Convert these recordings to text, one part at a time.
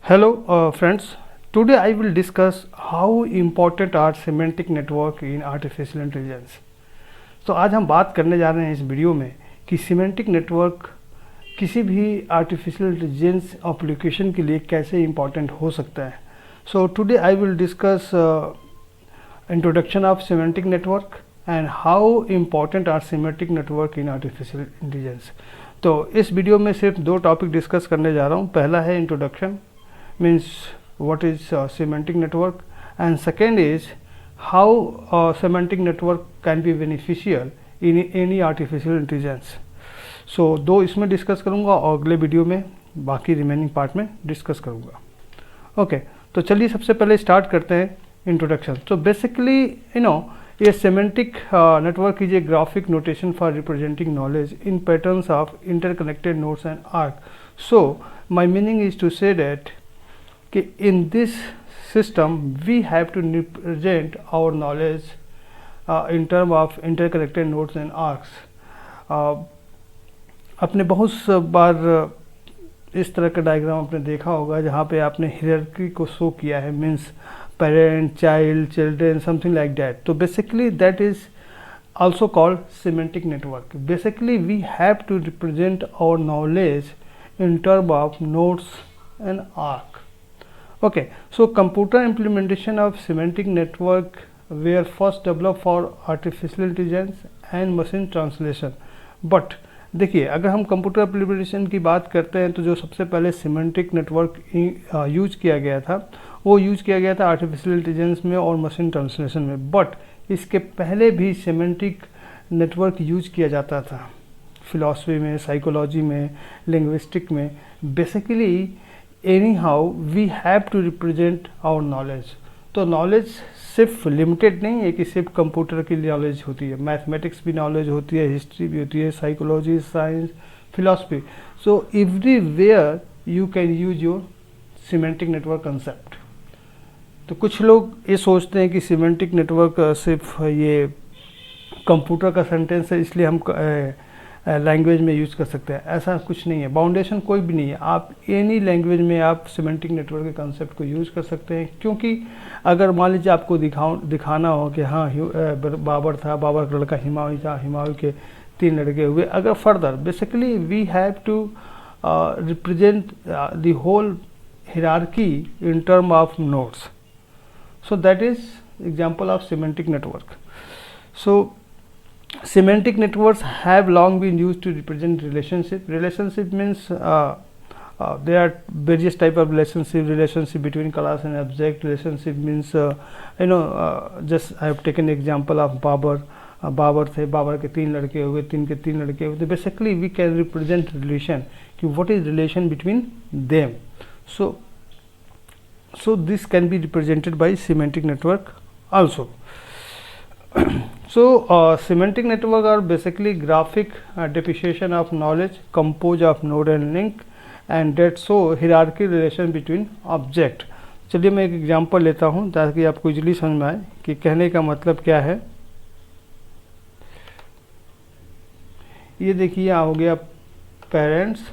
Hello friends, today I will discuss how important are semantic network in artificial intelligence. तो आज हम बात करने जा रहे हैं इस वीडियो में कि semantic network किसी भी artificial intelligence application के लिए कैसे important हो सकता है. So today I will discuss introduction of semantic network and how important are semantic network in artificial intelligence. तो इस वीडियो में सिर्फ दो टॉपिक डिस्कस करने जा रहा हूँ. पहला है introduction, means what is semantic network, and second is how semantic network can be beneficial in any artificial intelligence. So दो इसमें डिस्कस करूँगा और अगले वीडियो में बाकी रिमेनिंग पार्ट में डिस्कस करूँगा. ओके, तो चलिए सबसे पहले स्टार्ट करते हैं इंट्रोडक्शन. तो basically a semantic network is a graphic notation for representing knowledge in patterns of interconnected nodes and arc. So my meaning is to say that in this system we have to represent our knowledge in terms of interconnected nodes and arcs. आपने बहुत बार इस तरह का diagram आपने देखा होगा जहाँ पे आपने हायरार्की को शो किया है, means parent, child, children, something like that. तो basically that is also called semantic network. Basically we have to represent our knowledge in terms of nodes and arc. Okay, so computer implementation of semantic network were first developed for artificial intelligence and machine translation. But देखिए, अगर हम computer application की बात करते हैं तो जो सबसे पहले सिमेंटिक नेटवर्क यूज किया गया था वो यूज किया गया था आर्टिफिशियल इंटेलिजेंस में और मशीन ट्रांसलेशन में. बट इसके पहले भी सिमेंटिक नेटवर्क यूज किया जाता था फिलॉसफी में, साइकोलॉजी में, लिंग्विस्टिक में. Basically anyhow we have to represent our knowledge. तो नॉलेज सिर्फ लिमिटेड नहीं है कि सिर्फ कंप्यूटर की नॉलेज होती है, मैथमेटिक्स भी नॉलेज होती है, हिस्ट्री भी होती है, psychology, science, philosophy. So everywhere you can use your semantic network concept. तो कुछ लोग ये सोचते हैं कि सिमेंटिक नेटवर्क सिर्फ ये कंप्यूटर का सेंटेंस है इसलिए हम लैंग्वेज में यूज़ कर सकते हैं. ऐसा कुछ नहीं है, बाउंडेशन कोई भी नहीं है. आप एनी लैंग्वेज में आप सिमेंटिक नेटवर्क के कंसेप्ट को यूज़ कर सकते हैं. क्योंकि अगर मान लीजिए आपको दिखाना हो कि हाँ बाबर था, बाबर का लड़का हिमायू था, हिमायू के 3 लड़के हुए, अगर further basically we have to represent the whole hierarchy in term of nodes. So that is example of semantic network. So semantic networks have long been used to represent relationship. Relationship means there are various type of relationship between class and object. Relationship means just I have taken example of Babar. Babar थे, बाबर के 3 लड़के हुए, 3 के 3 लड़के हुए. तो basically we can represent relation कि what is relation between them. So this can be represented by semantic network also. So semantic network are basically graphic depiction of knowledge composed of node and link and that show hierarchy relation between object. चलिए मैं एक example लेता हूँ ताकि आपको easily समझ में आए कि कहने का मतलब क्या है. ये देखिए यहाँ हो गया पेरेंट्स,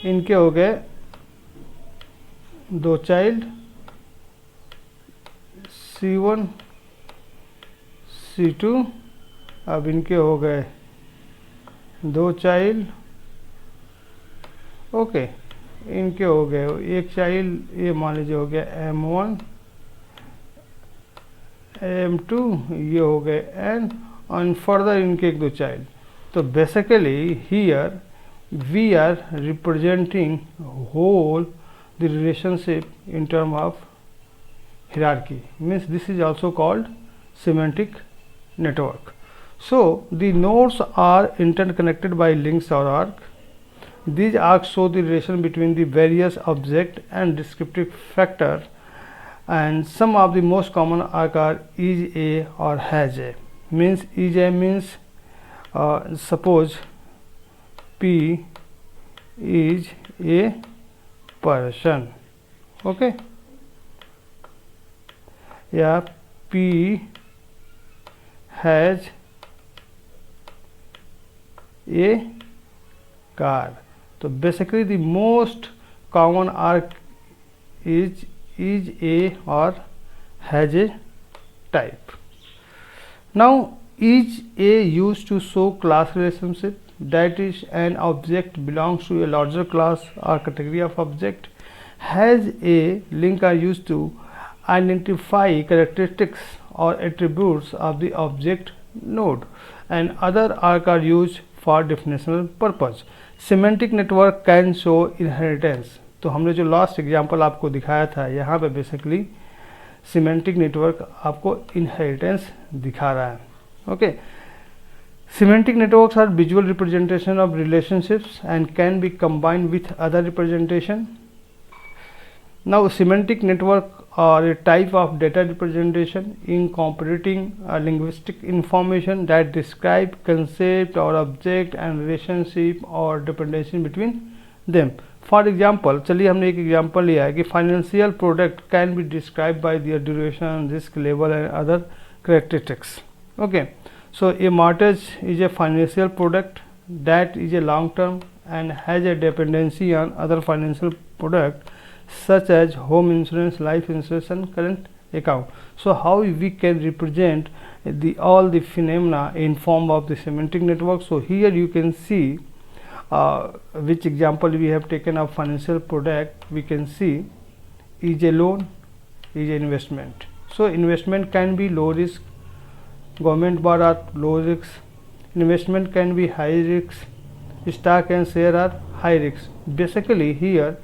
इनके हो गए 2 चाइल्ड C1 C2. अब इनके हो गए 2 चाइल्ड. ओके, इनके हो गए 1 चाइल्ड, ये मान लीजिए हो गया M1 M2, ये हो गए N और फर्दर इनके 1-2 चाइल्ड. तो basically here we are representing whole the relationship in term of hierarchy, means this is also called semantic network. So the nodes are interconnected by links or arc. These arcs show the relation between the various object and descriptive factor, and some of the most common arc are is a or has a. Means is a means suppose P is a person, okay, या P has a car. तो basically the most common arc is a or has a type. Now is a used to show class relationship, that is an object belongs to a larger class or category of object. Has a link are used to identify characteristics or attributes of the object node, and other arc are used for definitional purpose. Semantic network can show inheritance. तो हमने जो last example आपको दिखाया था, यहाँ पे basically semantic network आपको inheritance दिखा रहा है. Okay, semantic networks are visual representation of relationships and can be combined with other representation. Now semantic network are a type of data representation incorporating linguistic information that describe concept or object and relationship or dependency between them. For example, चलिए हमने एक example लिया है कि financial product can be describe by there duration, risk level and other characteristics. Okay, so a mortgage is a financial product that is a long term and has a dependency on other financial product such as home insurance, life insurance and current account. So how we can represent all the phenomena in form of the semantic network. So here you can see which example we have taken of financial product. We can see is a loan, is an investment. So investment can be low risk, government bond are low risk, investment can be high risk, stock and share are high risk. Basically here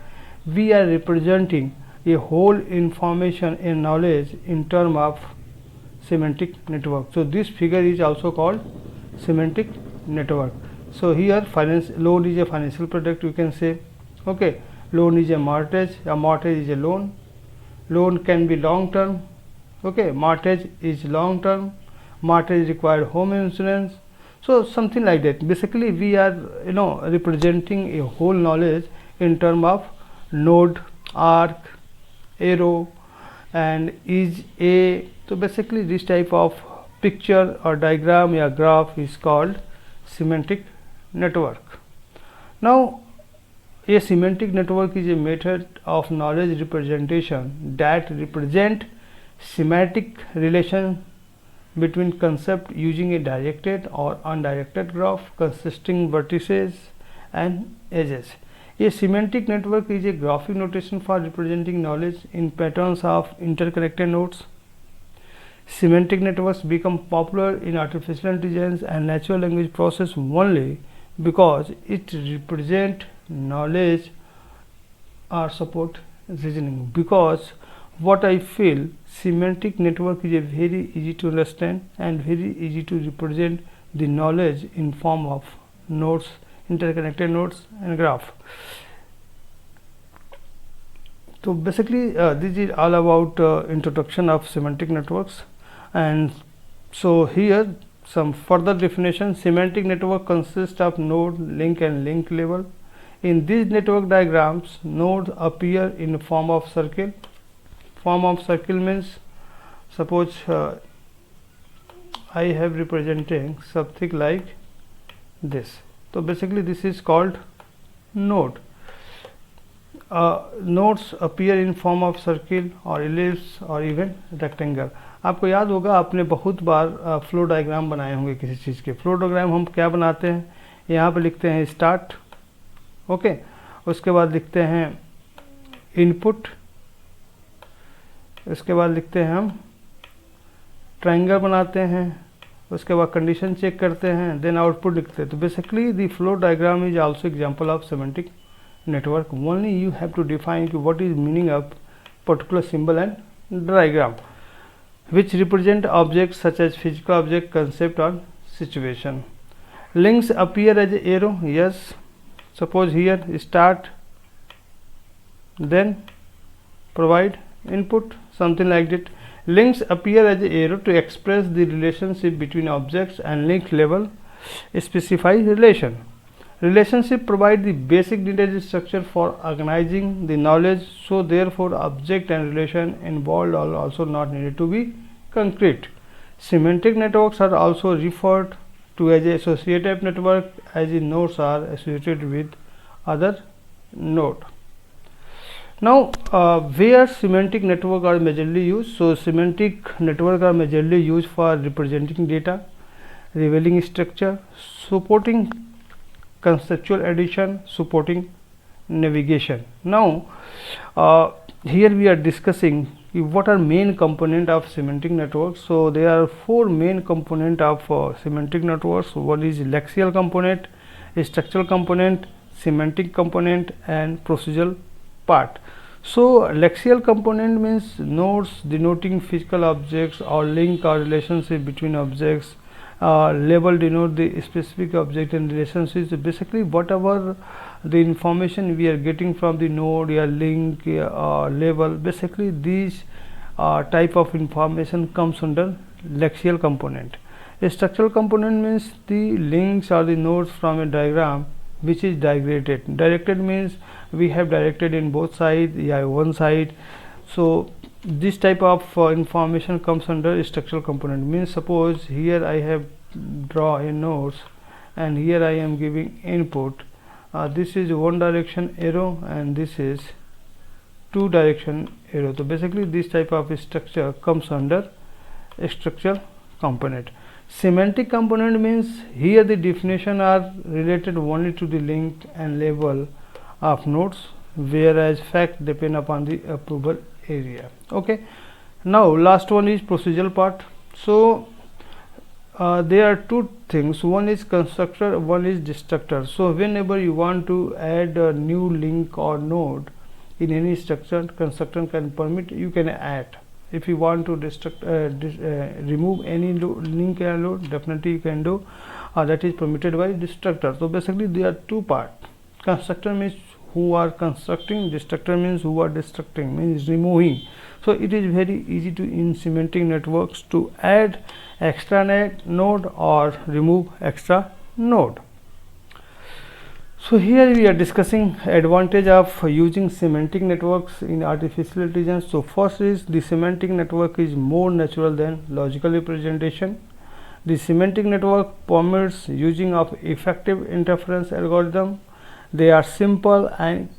we are representing a whole information and knowledge in term of semantic network. So this figure is also called semantic network. So here loan is a financial product, you can say. Okay, loan is a mortgage is a loan. Loan can be long term. Okay, mortgage is long term. Mortgage required home insurance. So something like that. Basically we are representing a whole knowledge in term of node, arc, arrow and is a. So basically this type of picture or diagram or graph is called semantic network. Now a semantic network is a method of knowledge representation that represent semantic relation between concept using a directed or undirected graph consisting vertices and edges. A semantic network is a graphic notation for representing knowledge in patterns of interconnected nodes. Semantic networks become popular in artificial intelligence and natural language process only because it represent knowledge or support reasoning. Because what I feel, semantic network is a very easy to understand and very easy to represent the knowledge in form of nodes, interconnected nodes and graph. So basically this is all about introduction of semantic networks. And so here some further definition. Semantic network consists of node, link and link level. In these network diagrams, nodes appear in form of circle. Form of circle means, suppose I have representing something like this. So basically this is called node. Nodes appear in form of circle or ellipse or even rectangle. आपको याद होगा आपने बहुत बार flow diagram बनाए होंगे किसी चीज़ के. Flow diagram हम क्या बनाते हैं, यहाँ पे लिखते हैं स्टार्ट. ओके, उसके बाद लिखते हैं इनपुट, उसके बाद लिखते हैं हम ट्रायंगल बनाते हैं, उसके बाद कंडीशन चेक करते हैं, देन आउटपुट लिखते हैं. तो basically the flow diagram is also example of semantic network. Only you have to define कि what is meaning of particular symbol and diagram which represent objects such as physical object, concept or situation. Links appear as arrow. Yes, suppose here start, then provide input, something like that. Links appear as arrow to express the relationship between objects, and link level specify relation. Relationship provide the basic data structure for organizing the knowledge, so therefore object and relation involved are also not needed to be concrete. Semantic networks are also referred to as associative network, as the nodes are associated with other node. Now, where semantic network are majorly used? So, semantic network are majorly used for representing data, revealing structure, supporting conceptual addition, supporting navigation. Now, here we are discussing what are main component of semantic networks. So, there are four main component of semantic networks. One is lexical component, structural component, semantic component, and procedural part. So, lexical component means nodes denoting physical objects or link or relationship between objects. Label denote the specific object and relationships. Basically, whatever the information we are getting from the node or link label, basically these type of information comes under lexical component. A structural component means the links or the nodes from a diagram which is directed. Directed means we have directed in both sides, one side. So this type of information comes under structural component. Means suppose here I have draw a nodes and here I am giving input. This is one direction arrow and this is two direction arrow. So basically this type of structure comes under a structural component. Semantic component means here the definition are related only to the link and label of nodes, whereas fact depend upon the approval area. Okay, now last one is procedural part. So there are two things, one is constructor, one is destructor. So whenever you want to add a new link or node in any structure, constructor can permit you can add. If you want to remove any link and node, definitely you can do, that is permitted by destructor. So basically there are two parts. Constructor means who are constructing, destructor means who are destructing, means removing. So it is very easy to in semantic networks to add extra node or remove extra node. So here we are discussing advantage of using semantic networks in artificial intelligence. So first is the semantic network is more natural than logical representation. The semantic network permits using of effective interference algorithm. They are simple and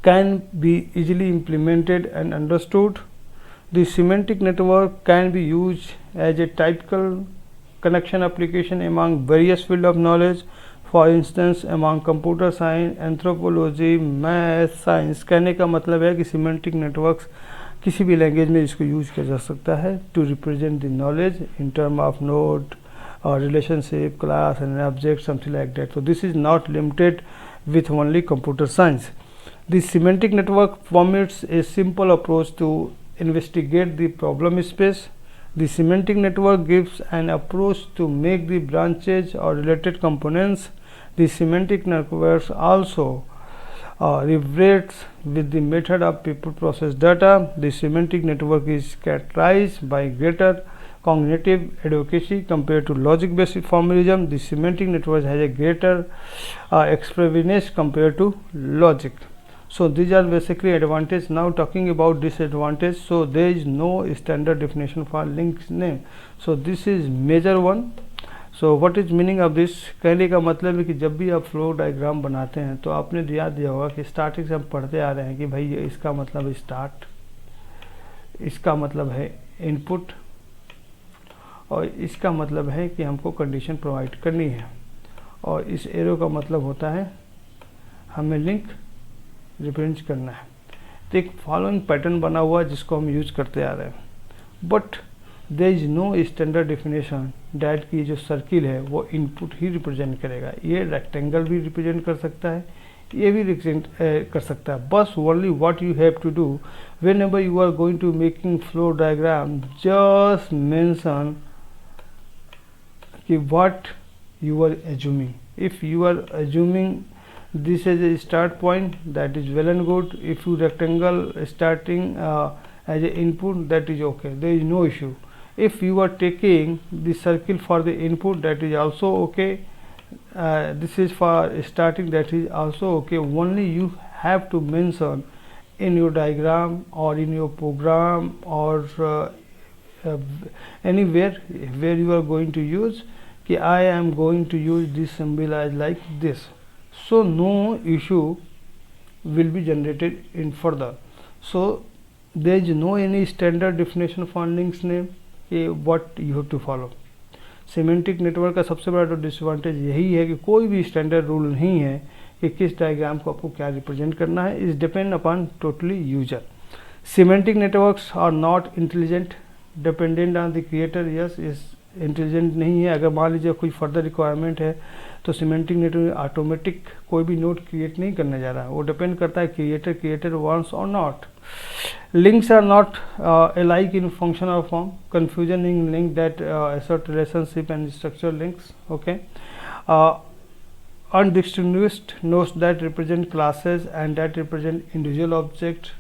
can be easily implemented and understood. The semantic network can be used as a typical connection application among various fields of knowledge. For instance among computer science, anthropology, math, science. कहने का मतलब है कि semantic networks किसी भी language में इसको use किया जा सकता है to represent the knowledge in term of node और relationship, class and object, something like that. So this is not limited with only computer science. The semantic network permits a simple approach to investigate the problem space. The semantic network gives an approach to make the branches or related components. The semantic networks also reverts with the method of people process data. The semantic network is characterized by greater cognitive advocacy compared to logic based formalism. The semantic network has a greater expressiveness compared to logic. So these are basically advantage. Now talking about disadvantage. So there is no standard definition for linked name. So this is major one. So what is meaning of this? कहने का मतलब है कि जब भी आप flow diagram बनाते हैं तो आपने याद दिया होगा कि स्टार्टिंग से हम पढ़ते आ रहे हैं कि भाई ये इसका मतलब स्टार्ट, इसका मतलब है इनपुट और इसका मतलब है कि हमको कंडीशन प्रोवाइड करनी है और इस एरो का मतलब होता है हमें लिंक रिप्रेजेंट करना है. तो एक फॉलोइंग पैटर्न बना हुआ है जिसको हम यूज करते आ रहे हैं. But there is no standard definition that की जो सर्किल है वो इनपुट ही रिप्रेजेंट करेगा. ये रेक्टेंगल भी रिप्रेजेंट कर सकता है, ये भी रिप्रेजेंट कर सकता है. बस only what you have to do whenever you are going to making flow diagram, just mention कि what you are assuming. If you are assuming this as a start point, that is well and good. If you rectangle starting as a input, that is okay, there is no issue. If you are taking the circle for the input, that is also okay. This is for starting, that is also okay. Only you have to mention in your diagram or in your program or anywhere where you are going to use कि I am going to use this symbol as like this. So no issue will be generated in further. So there is no any standard definition for links name, what you have to follow. Semantic network का सबसे बड़ा तो disadvantage यही है कि कोई भी standard rule नहीं है कि किस डायग्राम को आपको क्या रिप्रेजेंट करना है. Is depend upon totally user. Semantic networks are not intelligent, dependent on the creator. Yes, इस इंटेलिजेंट नहीं है. अगर मान लीजिए कोई फर्दर रिक्वायरमेंट है तो सिमेंटिक नेटवर्क ऑटोमेटिक कोई भी नोड क्रिएट नहीं करने जा रहा है, वो डिपेंड करता है क्रिएटर वांट्स और not. Links are not alike in function or form. Confusion in link that assert relationship and structured links. Okay. Undistinguished nodes that represent classes and that represent individual object.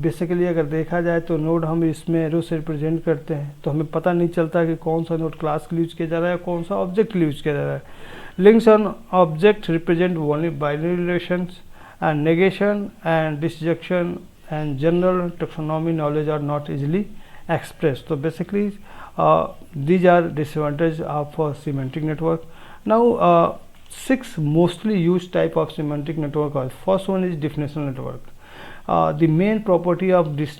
Basically अगर देखा जाए तो node हम इसमें arrow से represent करते हैं तो हमें पता नहीं चलता कि कौन सा नोड क्लास के लिए यूज किया जा रहा है, कौन सा ऑब्जेक्ट के लिए यूज किया जा रहा है. Links on object represent only binary relations and negation and disjunction and general taxonomy knowledge are not easily expressed. So basically these are disadvantages of semantic network. Now 6 mostly used type of semantic network are. First one is definitional network. The main property of this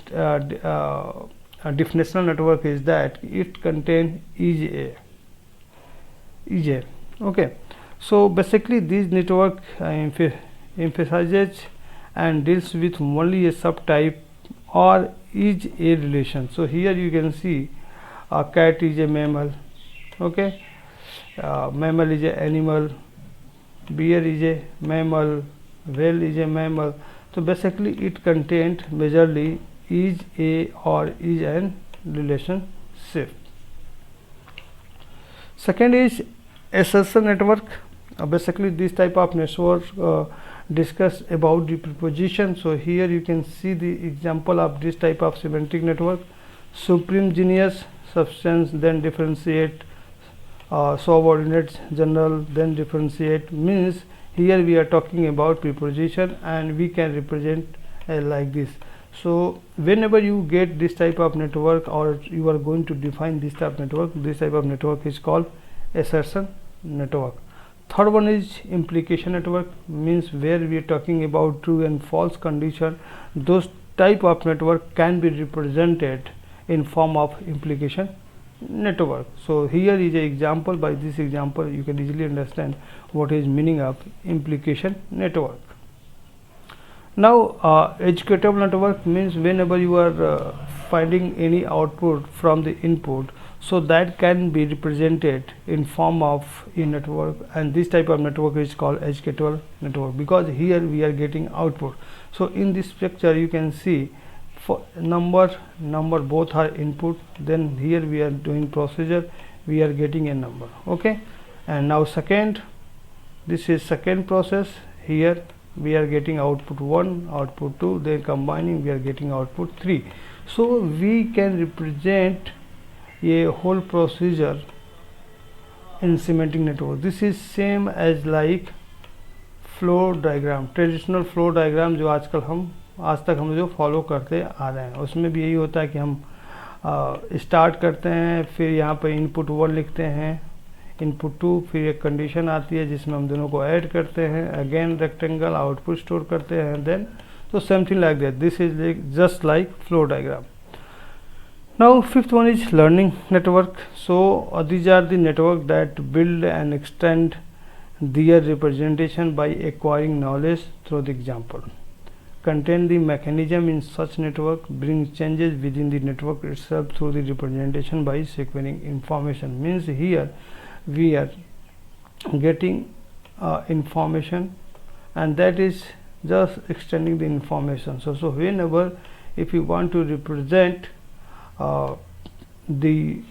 definitional network is that it contains EJ. Okay, so basically this network emphasizes and deals with only a subtype or is a relation. So here you can see a cat is a mammal. Okay, mammal is a animal, bear is a mammal, whale is a mammal. So basically it contains majorly is a or is an relationship. Second is assertion network. Basically this type of network discuss about the preposition. So here you can see the example of this type of semantic network. Supreme genius, substance, then differentiate, subordinates, general, then differentiate. Means here we are talking about preposition and we can represent like this. So whenever you get this type of network or you are going to define this type of network, this type of network is called assertion network. Third one is implication network, means where we are talking about true and false condition. Those type of network can be represented in form of implication network. So here is an example. By this example you can easily understand what is meaning of implication network. Now executable network means whenever you are finding any output from the input, so that can be represented in form of a network, and this type of network is called executable network because here we are getting output. So in this picture you can see for number both are input, then here we are doing procedure, we are getting a number. Okay, and now second, this is second process. Here we are getting output 1, output 2, then combining we are getting output 3. So we can represent a whole procedure in semantic network. This is same as like flow diagram, traditional flow diagram जो आजकल हम आज तक हम जो follow करते आ रहे हैं, उसमें भी यही होता है कि हम स्टार्ट करते हैं, फिर यहाँ पे इनपुट 1 लिखते हैं, इनपुट 2, फिर एक कंडीशन आती है जिसमें हम दोनों को ऐड करते हैं, अगेन रेक्टेंगल आउटपुट स्टोर करते हैं, देन तो something like that. This is just like flow diagram. Now fifth one is learning network. So these are the network that build and extend their representation by acquiring knowledge through the example. Contain the mechanism in such network, bring changes within the network itself through the representation by sequencing information. Means here we are getting information and that is just extending the information. So whenever if you want to represent the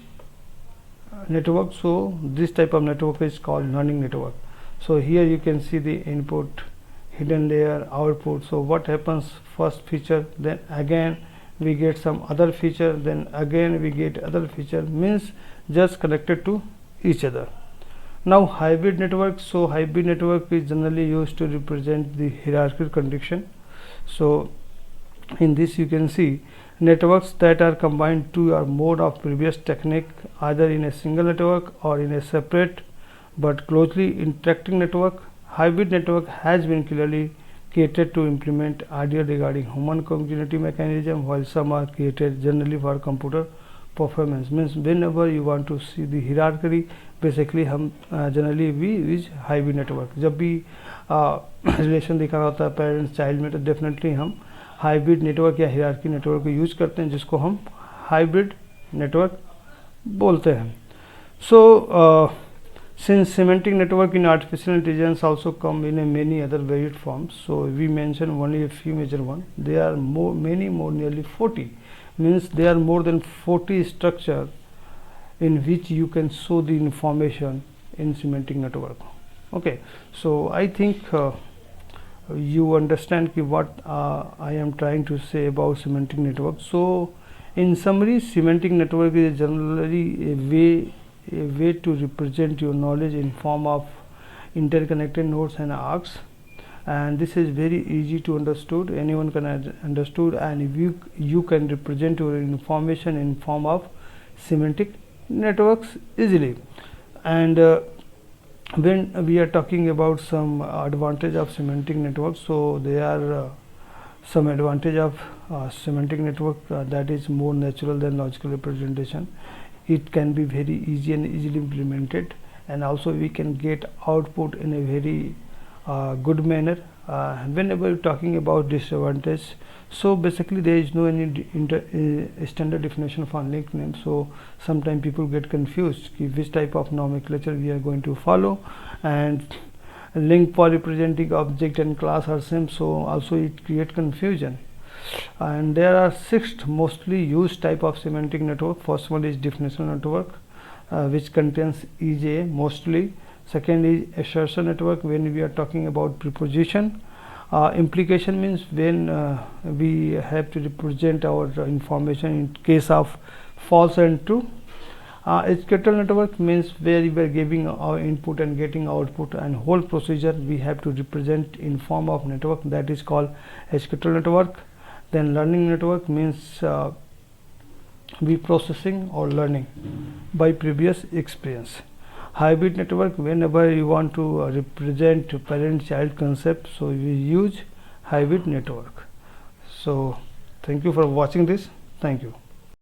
network, so this type of network is called learning network. So here you can see the input, hidden layer, output. So what happens, first feature, then again we get some other feature, then again we get other feature, means just connected to each other. Now hybrid network. So hybrid network is generally used to represent the hierarchical condition. So in this you can see networks that are combined two or more of previous technique either in a single network or in a separate but closely interacting network. Hybrid network has been clearly created to implement idea regarding human cognitive mechanism, while some are created generally for computer performance. Means whenever you want to see the hierarchy, basically हम generally we use hybrid network. जब भी relation दिखाना होता है parents child में, तो definitely हम hybrid network या हायरार्की नेटवर्क को यूज करते हैं, जिसको हम हाइब्रिड नेटवर्क बोलते हैं. So since semantic network in artificial intelligence also come in a many other varied forms, so we mention only a few major ones. There are many more, nearly 40. Means there are more than 40 structure in which you can show the information in semantic network. Okay, so I think you understand what I am trying to say about semantic network. So in summary, semantic network is generally a way to represent your knowledge in form of interconnected nodes and arcs, and this is very easy to understood, anyone can understood, and you can represent your information in form of semantic networks easily. And when we are talking about some advantage of semantic networks, so there are some advantage of semantic network that is more natural than logical representation. It can be very easy and easily implemented, and also we can get output in a very good manner. Whenever you're talking about disadvantage, so basically there is no any standard definition for linked name, so sometimes people get confused which type of nomenclature we are going to follow, and link for representing object and class are same, so also it create confusion. And there are 6 mostly used type of semantic network. First one is definitional network, which contains EJ mostly. Second is assertion network, when we are talking about preposition. Implication means when we have to represent our information in case of false and true. Executor network means where we are giving our input and getting output, and whole procedure we have to represent in form of network, that is called executor network. Then learning network means we processing or learning by previous experience. Hybrid network, whenever you want to represent parent child concept, so we use hybrid network. So thank you for watching this. Thank you.